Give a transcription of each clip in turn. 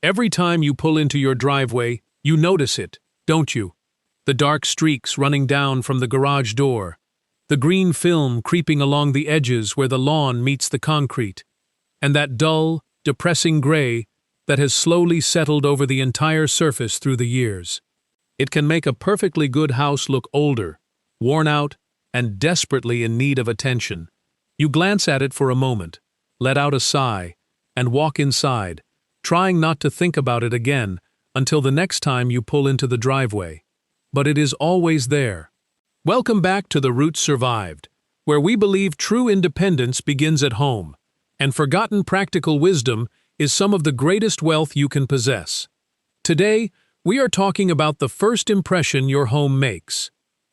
Every time you pull into your driveway, you notice it, don't you? The dark streaks running down from the garage door, the green film creeping along the edges where the lawn meets the concrete, and that dull, depressing gray that has slowly settled over the entire surface through the years. It can make a perfectly good house look older, worn out, and desperately in need of attention. You glance at it for a moment, let out a sigh, and walk inside, trying not to think about it again until the next time you pull into the driveway. But it is always there. Welcome back to The Roots Survived, where we believe true independence begins at home, and forgotten practical wisdom is some of the greatest wealth you can possess. Today, we are talking about the first impression your home makes.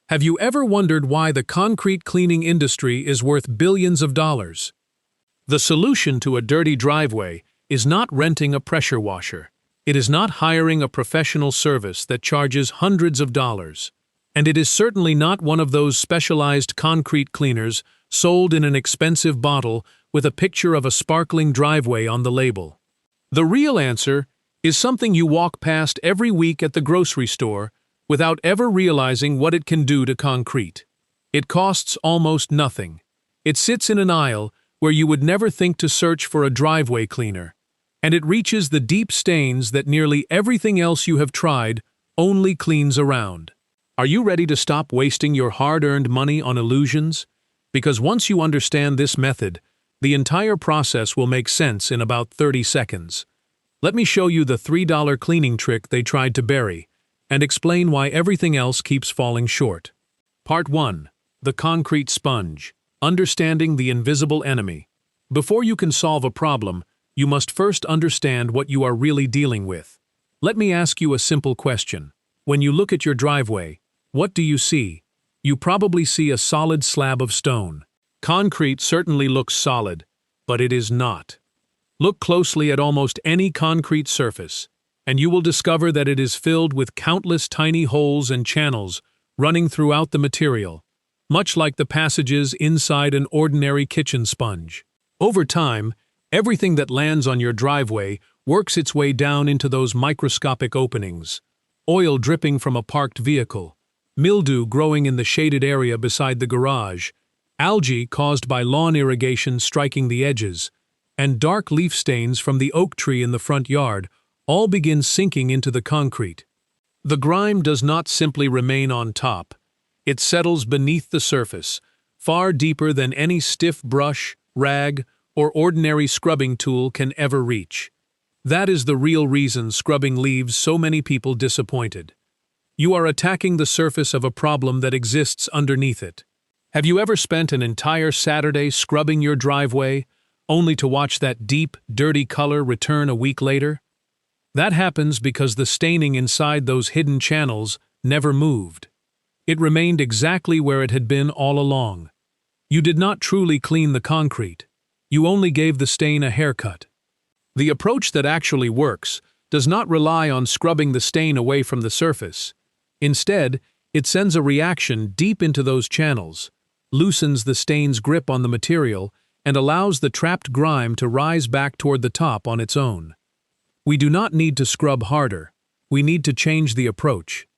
Have you ever wondered why the concrete cleaning industry is worth billions of dollars? The solution to a dirty driveway is not renting a pressure washer. It is not hiring a professional service that charges hundreds of dollars. And it is certainly not one of those specialized concrete cleaners sold in an expensive bottle with a picture of a sparkling driveway on the label. The real answer is something you walk past every week at the grocery store without ever realizing what it can do to concrete. It costs almost nothing. It sits in an aisle where you would never think to search for a driveway cleaner, and it reaches the deep stains that nearly everything else you have tried only cleans around. Are you ready to stop wasting your hard-earned money on illusions? Because once you understand this method, the entire process will make sense in about 30 seconds. Let me show you the $3 cleaning trick they tried to bury, and explain why everything else keeps falling short. Part 1. The concrete sponge. Understanding the invisible enemy. Before you can solve a problem, you must first understand what you are really dealing with. Let me ask you a simple question. When you look at your driveway, what do you see? You probably see a solid slab of stone. Concrete certainly looks solid, but it is not. Look closely at almost any concrete surface, and you will discover that it is filled with countless tiny holes and channels running throughout the material, much like the passages inside an ordinary kitchen sponge. Over time, everything that lands on your driveway works its way down into those microscopic openings. Oil dripping from a parked vehicle, mildew growing in the shaded area beside the garage, algae caused by lawn irrigation striking the edges, and dark leaf stains from the oak tree in the front yard all begin sinking into the concrete. The grime does not simply remain on top. It settles beneath the surface, far deeper than any stiff brush, rag, or ordinary scrubbing tool can ever reach. That is the real reason scrubbing leaves so many people disappointed. You are attacking the surface of a problem that exists underneath it. Have you ever spent an entire Saturday scrubbing your driveway, only to watch that deep, dirty color return a week later? That happens because the staining inside those hidden channels never moved. It remained exactly where it had been all along. You did not truly clean the concrete. You only gave the stain a haircut. The approach that actually works does not rely on scrubbing the stain away from the surface. Instead, it sends a reaction deep into those channels, loosens the stain's grip on the material, and allows the trapped grime to rise back toward the top on its own. We do not need to scrub harder. We need to change the approach.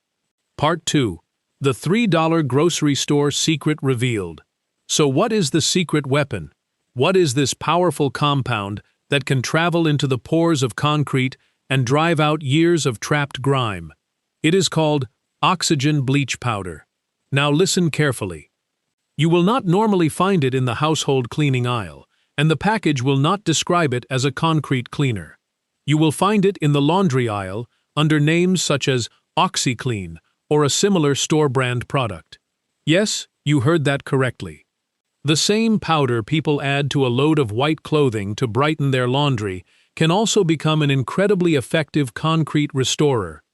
Part 2. The $3 grocery store secret revealed. So what is the secret weapon? What is this powerful compound that can travel into the pores of concrete and drive out years of trapped grime? It is called oxygen bleach powder. Now listen carefully. You will not normally find it in the household cleaning aisle, and the package will not describe it as a concrete cleaner. You will find it in the laundry aisle under names such as OxyClean or a similar store-brand product. Yes, you heard that correctly. The same powder people add to a load of white clothing to brighten their laundry can also become an incredibly effective concrete restorer.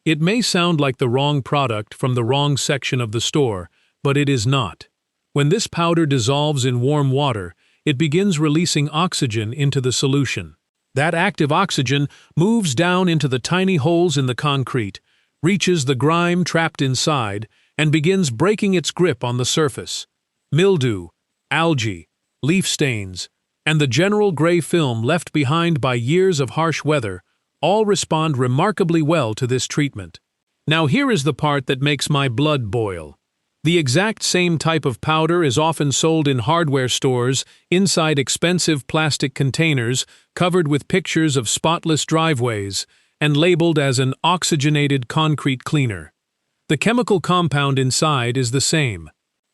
It may sound like the wrong product from the wrong section of the store, but it is not. When this powder dissolves in warm water, it begins releasing oxygen into the solution. That active oxygen moves down into the tiny holes in the concrete, reaches the grime trapped inside, and begins breaking its grip on the surface. Mildew, algae, leaf stains, and the general gray film left behind by years of harsh weather all respond remarkably well to this treatment. Now here is the part that makes my blood boil. The exact same type of powder is often sold in hardware stores inside expensive plastic containers covered with pictures of spotless driveways and labeled as an oxygenated concrete cleaner. The chemical compound inside is the same.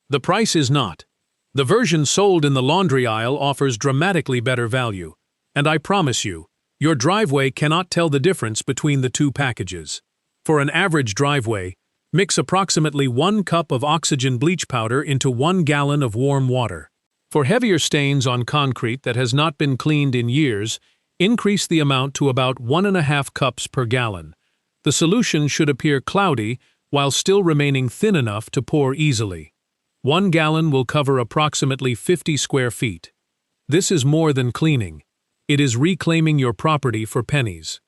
The price is not. The version sold in the laundry aisle offers dramatically better value, and I promise you, your driveway cannot tell the difference between the two packages. For an average driveway, mix approximately 1 cup of oxygen bleach powder into 1 gallon of warm water. For heavier stains on concrete that has not been cleaned in years, increase the amount to about 1.5 cups per gallon. The solution should appear cloudy while still remaining thin enough to pour easily. 1 gallon will cover approximately 50 square feet. This is more than cleaning. It is reclaiming your property for pennies.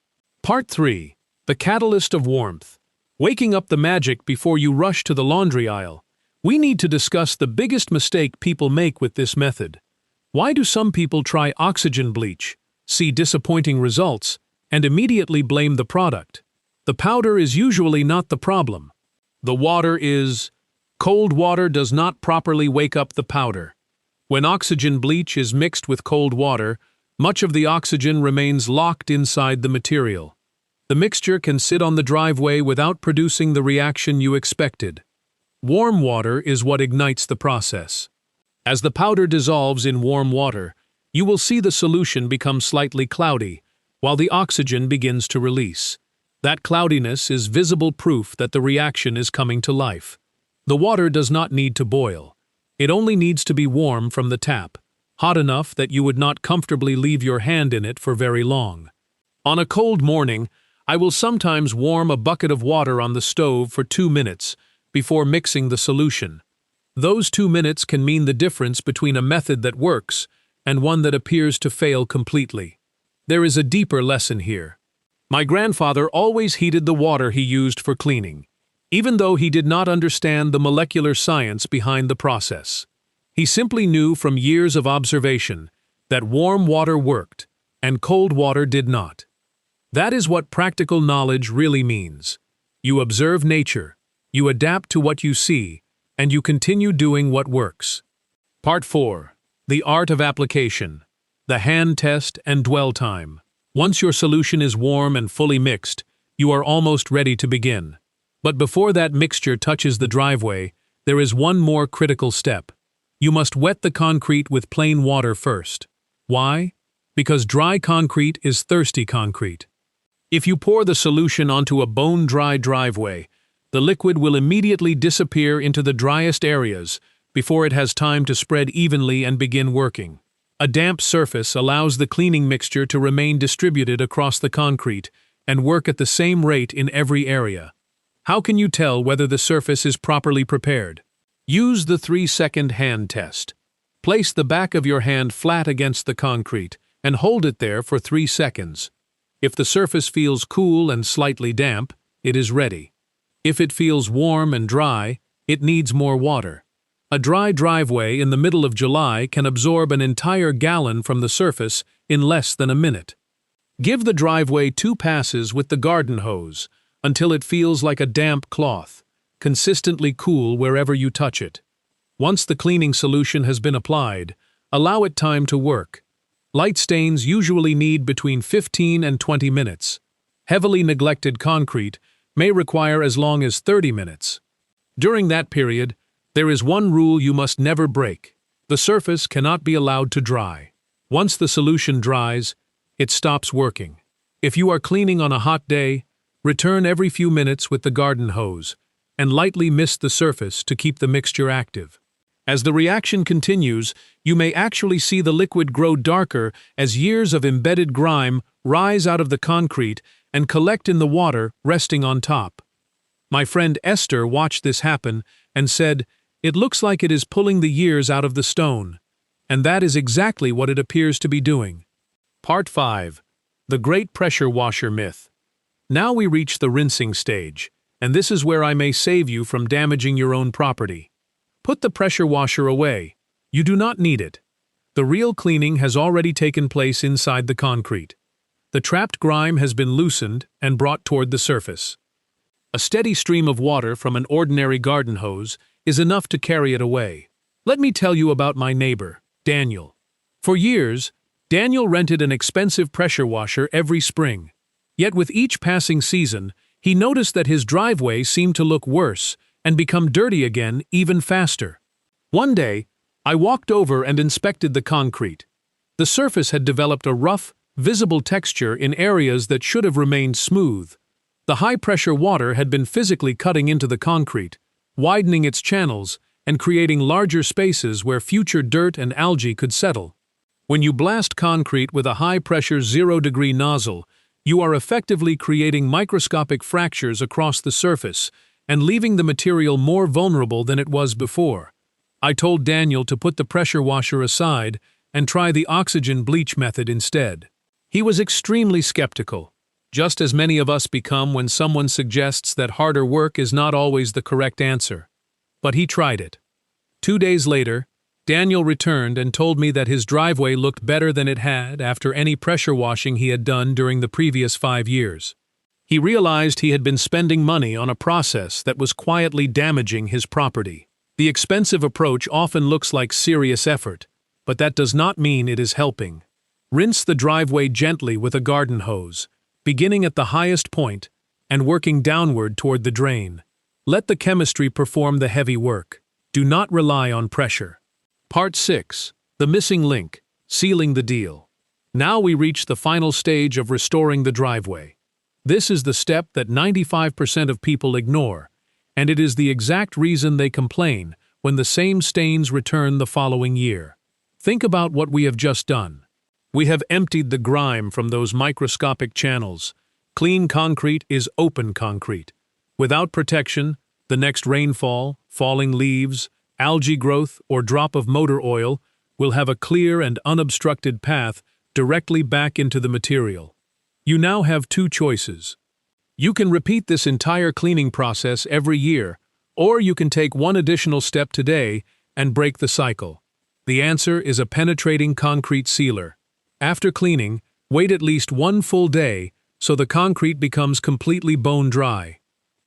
Part 3. The Catalyst of Warmth. Waking up the magic before you rush to the laundry aisle. We need to discuss the biggest mistake people make with this method. Why do some people try oxygen bleach, see disappointing results, and immediately blame the product? The powder is usually not the problem. The water is. Cold water does not properly wake up the powder. When oxygen bleach is mixed with cold water, much of the oxygen remains locked inside the material. The mixture can sit on the driveway without producing the reaction you expected. Warm water is what ignites the process. As the powder dissolves in warm water, you will see the solution become slightly cloudy, while the oxygen begins to release. That cloudiness is visible proof that the reaction is coming to life. The water does not need to boil. It only needs to be warm from the tap, hot enough that you would not comfortably leave your hand in it for very long. On a cold morning, I will sometimes warm a bucket of water on the stove for 2 minutes before mixing the solution. Those 2 minutes can mean the difference between a method that works and one that appears to fail completely. There is a deeper lesson here. My grandfather always heated the water he used for cleaning, even though he did not understand the molecular science behind the process. He simply knew from years of observation that warm water worked and cold water did not. That is what practical knowledge really means. You observe nature, you adapt to what you see, and you continue doing what works. Part 4. The Art of Application. The Hand Test and Dwell Time. Once your solution is warm and fully mixed, you are almost ready to begin. But before that mixture touches the driveway, there is one more critical step. You must wet the concrete with plain water first. Why? Because dry concrete is thirsty concrete. If you pour the solution onto a bone-dry driveway, the liquid will immediately disappear into the driest areas before it has time to spread evenly and begin working. A damp surface allows the cleaning mixture to remain distributed across the concrete and work at the same rate in every area. How can you tell whether the surface is properly prepared? Use the 3-second hand test. Place the back of your hand flat against the concrete and hold it there for 3 seconds. If the surface feels cool and slightly damp, it is ready. If it feels warm and dry, it needs more water. A dry driveway in the middle of July can absorb an entire gallon from the surface in less than a minute. Give the driveway 2 passes with the garden hose until it feels like a damp cloth, consistently cool wherever you touch it. Once the cleaning solution has been applied, allow it time to work. Light stains usually need between 15 and 20 minutes. Heavily neglected concrete may require as long as 30 minutes. During that period, there is one rule you must never break. The surface cannot be allowed to dry. Once the solution dries, it stops working. If you are cleaning on a hot day, return every few minutes with the garden hose and lightly mist the surface to keep the mixture active. As the reaction continues, you may actually see the liquid grow darker as years of embedded grime rise out of the concrete and collect in the water resting on top. My friend Esther watched this happen and said, "It looks like it is pulling the years out of the stone." And that is exactly what it appears to be doing. Part 5. The Great Pressure Washer Myth. Now we reach the rinsing stage, and this is where I may save you from damaging your own property. Put the pressure washer away. You do not need it. The real cleaning has already taken place inside the concrete. The trapped grime has been loosened and brought toward the surface. A steady stream of water from an ordinary garden hose is enough to carry it away. Let me tell you about my neighbor, Daniel. For years, Daniel rented an expensive pressure washer every spring. Yet with each passing season, he noticed that his driveway seemed to look worse and become dirty again even faster. One day, I walked over and inspected the concrete. The surface had developed a rough, visible texture in areas that should have remained smooth. The high-pressure water had been physically cutting into the concrete, widening its channels and creating larger spaces where future dirt and algae could settle. When you blast concrete with a high-pressure 0-degree nozzle, you are effectively creating microscopic fractures across the surface and leaving the material more vulnerable than it was before. I told Daniel to put the pressure washer aside and try the oxygen bleach method instead. He was extremely skeptical, just as many of us become when someone suggests that harder work is not always the correct answer. But he tried it. 2 days later, Daniel returned and told me that his driveway looked better than it had after any pressure washing he had done during the previous 5 years. He realized he had been spending money on a process that was quietly damaging his property. The expensive approach often looks like serious effort, but that does not mean it is helping. Rinse the driveway gently with a garden hose, beginning at the highest point and working downward toward the drain. Let the chemistry perform the heavy work. Do not rely on pressure. Part 6. The missing link, sealing the deal. Now we reach the final stage of restoring the driveway. This is the step that 95% of people ignore, and it is the exact reason they complain when the same stains return the following year. Think about what we have just done. We have emptied the grime from those microscopic channels. Clean concrete is open concrete. Without protection, the next rainfall, falling leaves, algae growth, or drop of motor oil will have a clear and unobstructed path directly back into the material. You now have 2 choices. You can repeat this entire cleaning process every year, or you can take one additional step today and break the cycle. The answer is a penetrating concrete sealer. After cleaning, wait at least 1 full day so the concrete becomes completely bone dry.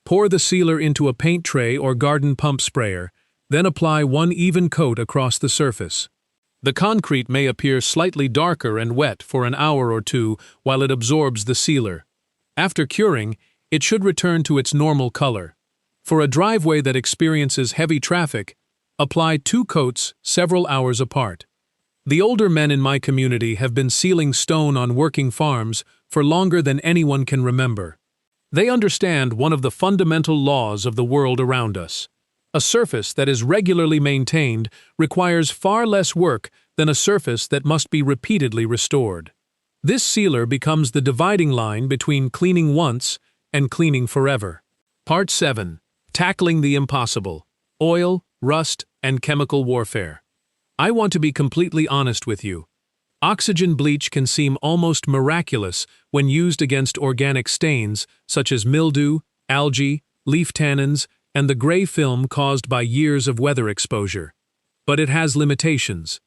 Pour the sealer into a paint tray or garden pump sprayer, then apply 1 even coat across the surface. The concrete may appear slightly darker and wet for an hour or 2 while it absorbs the sealer. After curing, it should return to its normal color. For a driveway that experiences heavy traffic, apply 2 coats several hours apart. The older men in my community have been sealing stone on working farms for longer than anyone can remember. They understand one of the fundamental laws of the world around us. A surface that is regularly maintained requires far less work than a surface that must be repeatedly restored. This sealer becomes the dividing line between cleaning once and cleaning forever. Part 7. Tackling the impossible. Oil, rust, and chemical warfare. I want to be completely honest with you. Oxygen bleach can seem almost miraculous when used against organic stains such as mildew, algae, leaf tannins, and the gray film caused by years of weather exposure. But it has limitations.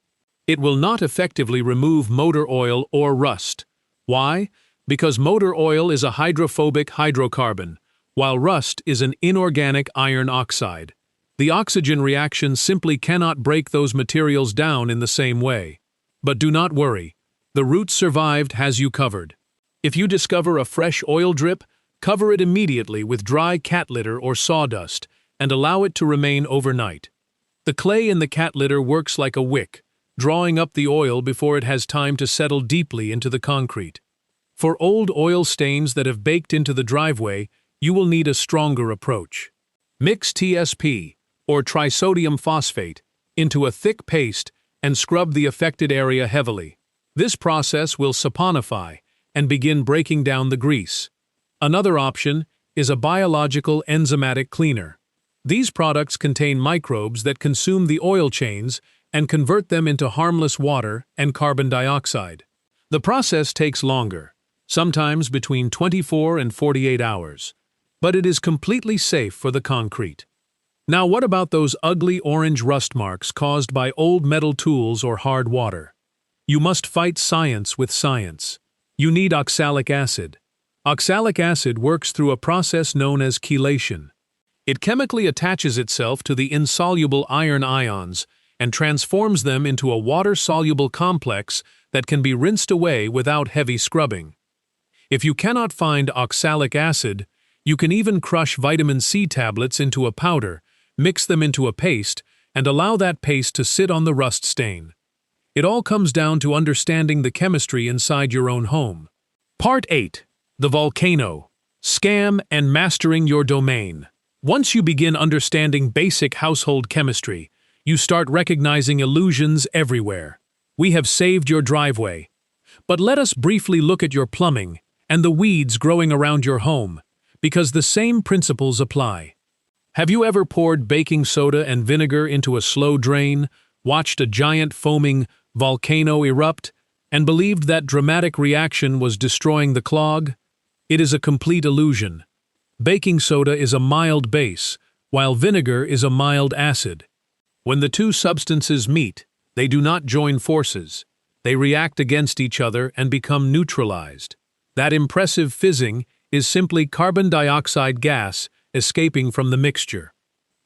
It will not effectively remove motor oil or rust. Why? Because motor oil is a hydrophobic hydrocarbon, while rust is an inorganic iron oxide. The oxygen reaction simply cannot break those materials down in the same way. But do not worry. The Roots Survived has you covered. If you discover a fresh oil drip, cover it immediately with dry cat litter or sawdust and allow it to remain overnight. The clay in the cat litter works like a wick, drawing up the oil before it has time to settle deeply into the concrete. For old oil stains that have baked into the driveway, you will need a stronger approach. Mix TSP, or trisodium phosphate, into a thick paste and scrub the affected area heavily. This process will saponify and begin breaking down the grease. Another option is a biological enzymatic cleaner. These products contain microbes that consume the oil chains and convert them into harmless water and carbon dioxide. The process takes longer, sometimes between 24 and 48 hours, but it is completely safe for the concrete. Now what about those ugly orange rust marks caused by old metal tools or hard water? You must fight science with science. You need oxalic acid. Oxalic acid works through a process known as chelation. It chemically attaches itself to the insoluble iron ions and transforms them into a water-soluble complex that can be rinsed away without heavy scrubbing. If you cannot find oxalic acid, you can even crush vitamin C tablets into a powder, mix them into a paste, and allow that paste to sit on the rust stain. It all comes down to understanding the chemistry inside your own home. Part 8. The Volcano. Scam and Mastering Your Domain. Once you begin understanding basic household chemistry, you start recognizing illusions everywhere. We have saved your driveway. But let us briefly look at your plumbing and the weeds growing around your home, because the same principles apply. Have you ever poured baking soda and vinegar into a slow drain, watched a giant foaming volcano erupt, and believed that dramatic reaction was destroying the clog? It is a complete illusion. Baking soda is a mild base, while vinegar is a mild acid. When the two substances meet, they do not join forces. They react against each other and become neutralized. That impressive fizzing is simply carbon dioxide gas escaping from the mixture.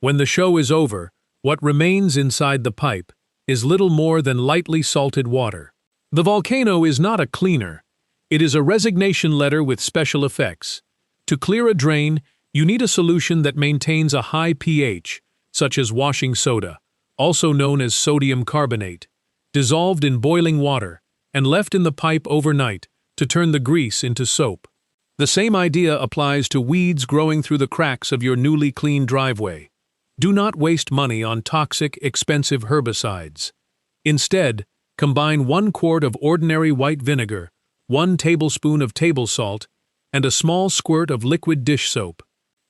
When the show is over, what remains inside the pipe is little more than lightly salted water. The volcano is not a cleaner. It is a resignation letter with special effects. To clear a drain, you need a solution that maintains a high pH, such as washing soda, also known as sodium carbonate, dissolved in boiling water and left in the pipe overnight to turn the grease into soap. The same idea applies to weeds growing through the cracks of your newly cleaned driveway. Do not waste money on toxic, expensive herbicides. Instead, combine 1 quart of ordinary white vinegar, 1 tablespoon of table salt, and a small squirt of liquid dish soap.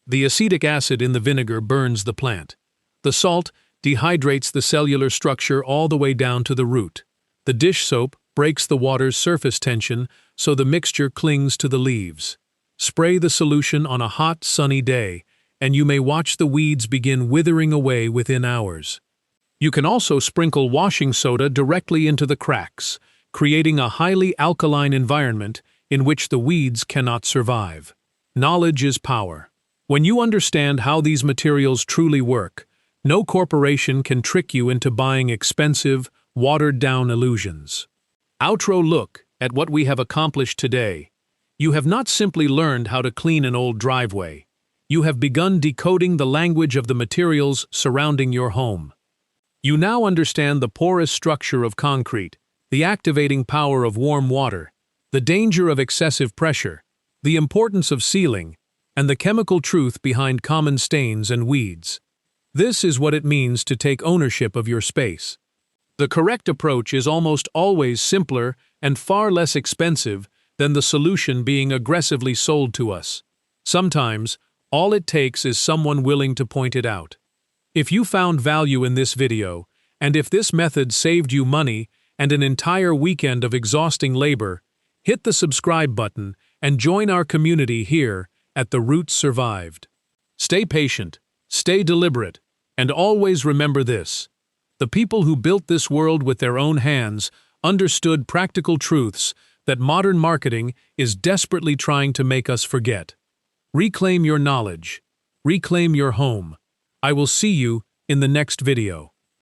The acetic acid in the vinegar burns the plant. The salt dehydrates the cellular structure all the way down to the root. The dish soap breaks the water's surface tension so the mixture clings to the leaves. Spray the solution on a hot, sunny day, and you may watch the weeds begin withering away within hours. You can also sprinkle washing soda directly into the cracks, creating a highly alkaline environment in which the weeds cannot survive. Knowledge is power. When you understand how these materials truly work, no corporation can trick you into buying expensive, watered-down illusions. Outro. Look at what we have accomplished today. You have not simply learned how to clean an old driveway. You have begun decoding the language of the materials surrounding your home. You now understand the porous structure of concrete, the activating power of warm water, the danger of excessive pressure, the importance of sealing, and the chemical truth behind common stains and weeds. This is what it means to take ownership of your space. The correct approach is almost always simpler and far less expensive than the solution being aggressively sold to us. Sometimes, all it takes is someone willing to point it out. If you found value in this video, and if this method saved you money and an entire weekend of exhausting labor, hit the subscribe button and join our community here at The Roots Survived. Stay patient, stay deliberate, and always remember this: the people who built this world with their own hands understood practical truths that modern marketing is desperately trying to make us forget. Reclaim your knowledge. Reclaim your home. I will see you in the next video.